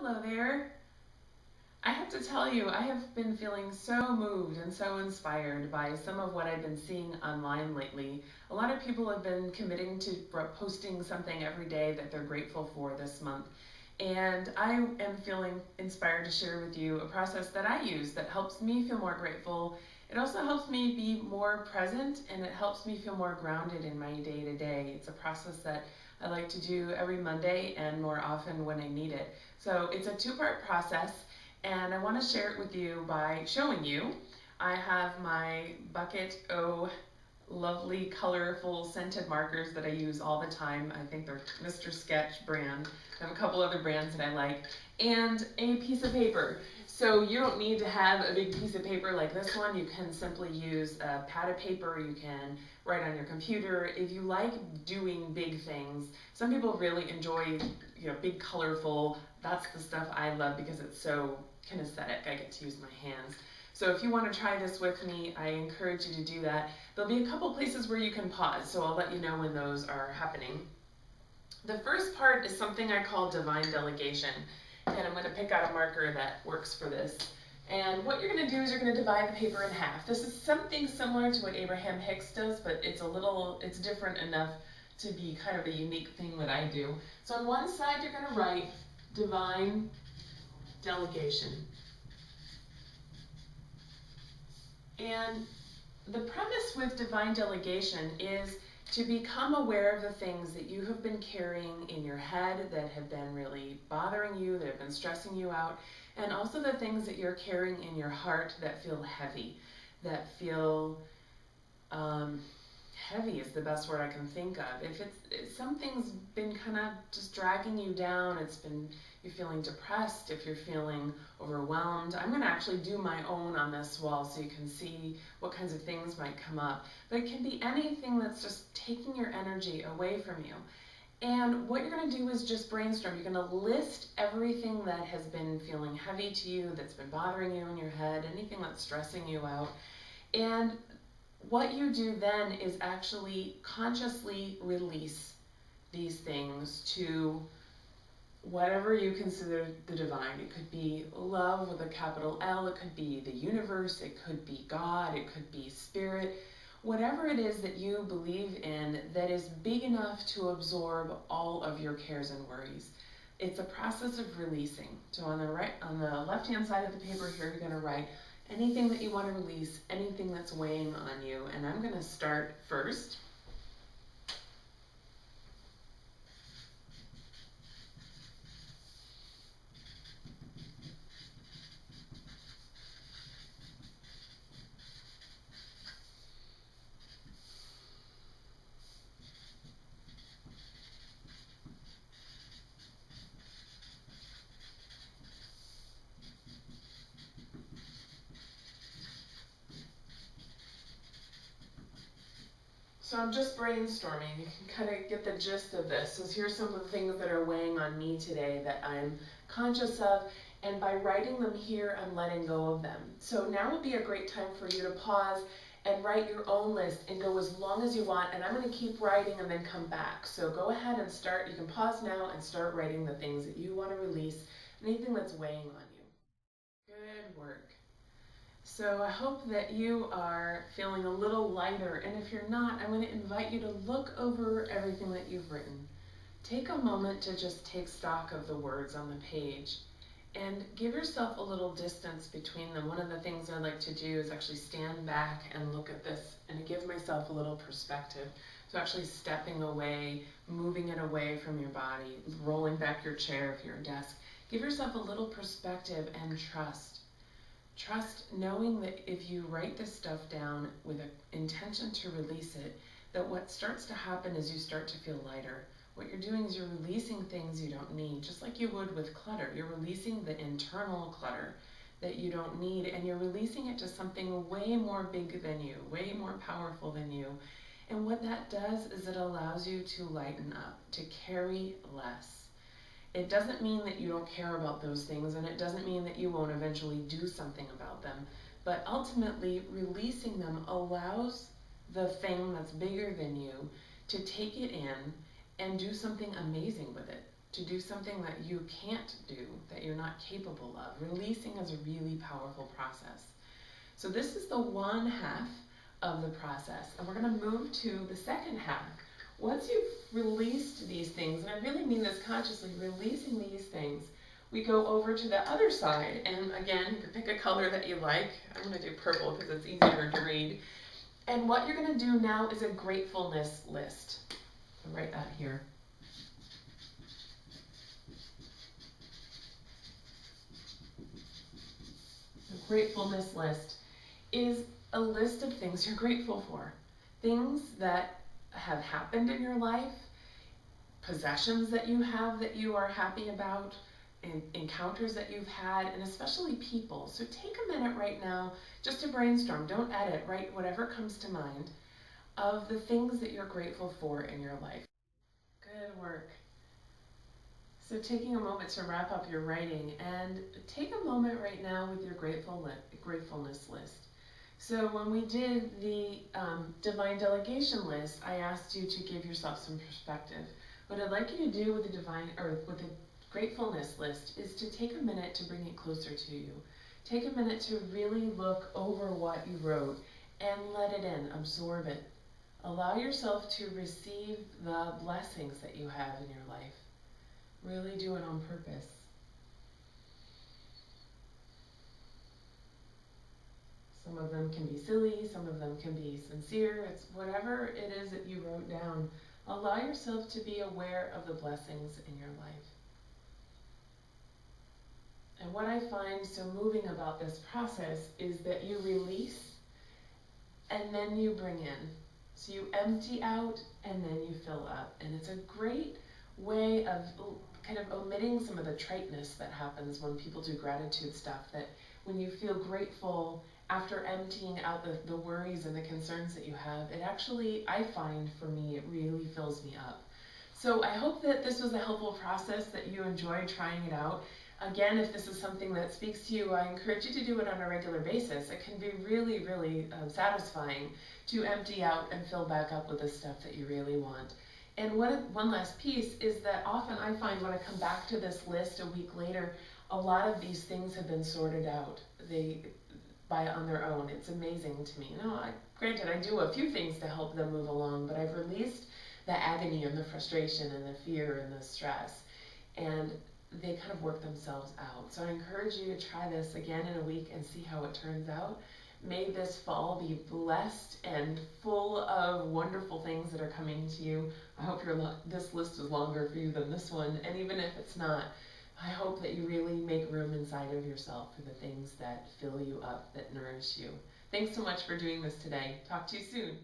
Hello there. I have to tell you, I have been feeling so moved and so inspired by some of what I've been seeing online lately. A lot of people have been committing to posting something every day that they're grateful for this month. And I am feeling inspired to share with you a process that I use that helps me feel more grateful. It also helps me be more present, and it helps me feel more grounded in my day to day. It's a process that I like to do every Monday and more often when I need it. So it's a two-part process, and I want to share it with you by showing you. I have my Bucket O lovely colorful scented markers that I use all the time. I think they're Mr. Sketch brand. I have a couple other brands that I like, and a piece of paper. So you don't need to have a big piece of paper like this one. You can simply use a pad of paper. You can write on your computer. If you like doing big things, some people really enjoy, big colorful. That's the stuff I love because it's so kinesthetic. I get to use my hands. So if you want to try this with me, I encourage you to do that. There'll be a couple places where you can pause, so I'll let you know when those are happening. The first part is something I call divine delegation, and I'm going to pick out a marker that works for this. And what you're going to do is you're going to divide the paper in half. This is something similar to what Abraham Hicks does, but it's different enough to be kind of a unique thing that I do. So on one side you're going to write divine delegation. And the premise with divine delegation is to become aware of the things that you have been carrying in your head that have been really bothering you, that have been stressing you out, and also the things that you're carrying in your heart that feel heavy, that feel heavy is the best word I can think of. If something's been kind of just dragging you down, you're feeling depressed, if you're feeling overwhelmed, I'm going to actually do my own on this wall so you can see what kinds of things might come up. But it can be anything that's just taking your energy away from you. And what you're going to do is just brainstorm. You're going to list everything that has been feeling heavy to you, that's been bothering you in your head, anything that's stressing you out. And what you do then is actually consciously release these things to whatever you consider the divine. It could be love with a capital L, it could be the universe, it could be God, it could be spirit. Whatever it is that you believe in that is big enough to absorb all of your cares and worries. It's a process of releasing. So on the left-hand side of the paper here, you're going to write anything that you want to release, anything that's weighing on you. And I'm going to start first. So I'm just brainstorming. You can kind of get the gist of this. So here's some of the things that are weighing on me today that I'm conscious of, and by writing them here, I'm letting go of them. So now would be a great time for you to pause and write your own list and go as long as you want, and I'm going to keep writing and then come back. So go ahead and start. You can pause now and start writing the things that you want to release, anything that's weighing on you. Good work. So I hope that you are feeling a little lighter, and if you're not, I'm going to invite you to look over everything that you've written. Take a moment to just take stock of the words on the page and give yourself a little distance between them. One of the things I like to do is actually stand back and look at this and give myself a little perspective. So actually stepping away, moving it away from your body, rolling back your chair if you're a desk. Give yourself a little perspective and trust. Trust knowing that if you write this stuff down with an intention to release it, that what starts to happen is you start to feel lighter. What you're doing is you're releasing things you don't need, just like you would with clutter. You're releasing the internal clutter that you don't need, and you're releasing it to something way more big than you, way more powerful than you. And what that does is it allows you to lighten up, to carry less. It doesn't mean that you don't care about those things, and it doesn't mean that you won't eventually do something about them. But ultimately, releasing them allows the thing that's bigger than you to take it in and do something amazing with it, to do something that you can't do, that you're not capable of. Releasing is a really powerful process. So this is the one half of the process, and we're going to move to the second half. Once you've released these things, and I really mean this consciously, releasing these things, we go over to the other side, and again, you can pick a color that you like. I'm going to do purple because it's easier to read. And what you're going to do now is a gratefulness list. So write that here. The gratefulness list is a list of things you're grateful for. Things that have happened in your life, possessions that you have that you are happy about, encounters that you've had, and especially people. So take a minute right now just to brainstorm. Don't edit, write whatever comes to mind of the things that you're grateful for in your life. Good work. So taking a moment to wrap up your writing, and take a moment right now with your gratefulness list. So when we did the divine delegation list, I asked you to give yourself some perspective. What I'd like you to do with the gratefulness list is to take a minute to bring it closer to you. Take a minute to really look over what you wrote and let it in, absorb it. Allow yourself to receive the blessings that you have in your life. Really do it on purpose. Some of them can be silly, some of them can be sincere. It's whatever it is that you wrote down. Allow yourself to be aware of the blessings in your life. And what I find so moving about this process is that you release and then you bring in. So you empty out and then you fill up. And it's a great way of kind of omitting some of the triteness that happens when people do gratitude stuff, that when you feel grateful after emptying out the worries and the concerns that you have, it actually, I find for me, it really fills me up. So I hope that this was a helpful process, that you enjoyed trying it out. Again, if this is something that speaks to you, I encourage you to do it on a regular basis. It can be really, really satisfying to empty out and fill back up with the stuff that you really want. And one last piece is that often I find when I come back to this list a week later, a lot of these things have been sorted out on their own. It's amazing to me. Granted, I do a few things to help them move along, but I've released the agony and the frustration and the fear and the stress, and they kind of work themselves out. So I encourage you to try this again in a week and see how it turns out. May this fall be blessed and full of wonderful things that are coming to you. I hope this list is longer for you than this one, and even if it's not, I hope that you really make room inside of yourself for the things that fill you up, that nourish you. Thanks so much for doing this today. Talk to you soon.